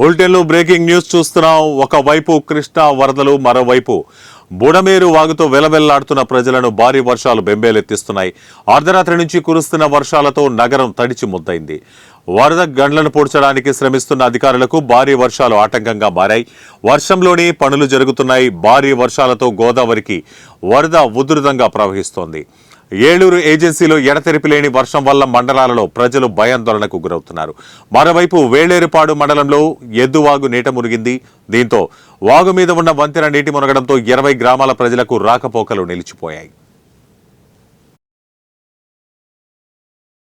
బులెటిన్లో breaking news చూస్తున్నాం. ఒకవైపు కృష్ణా వరదలు, మరోవైపు బుడమేరు వాగుతో వెలవెల్లాడుతున్న ప్రజలను భారీ వర్షాలు బెంబేలెత్తిస్తున్నాయి. అర్ధరాత్రి నుంచి కురుస్తున్న వర్షాలతో నగరం తడిచి ముద్దైంది. వరద గండ్లను పూడ్చడానికి శ్రమిస్తున్న అధికారులకు భారీ వర్షాలు ఆటంకంగా మారాయి. వర్షంలోనే పనులు జరుగుతున్నాయి. భారీ వర్షాలతో గోదావరికి వరద ఉధృతంగా ప్రవహిస్తోంది. ఏలూరు ఏజెన్సీలో ఎడతెరిపి లేని వర్షం వల్ల మండలాలలో ప్రజలు భయాందోళనకు గురవుతున్నారు. మరోవైపు వేలేరుపాడు మండలంలో ఎద్దువాగు నీట మునిగింది. దీంతో వాగు మీద ఉన్న వంతెన నీటి మునగడంతో 20 గ్రామాల ప్రజలకు రాకపోకలు నిలిచిపోయాయి.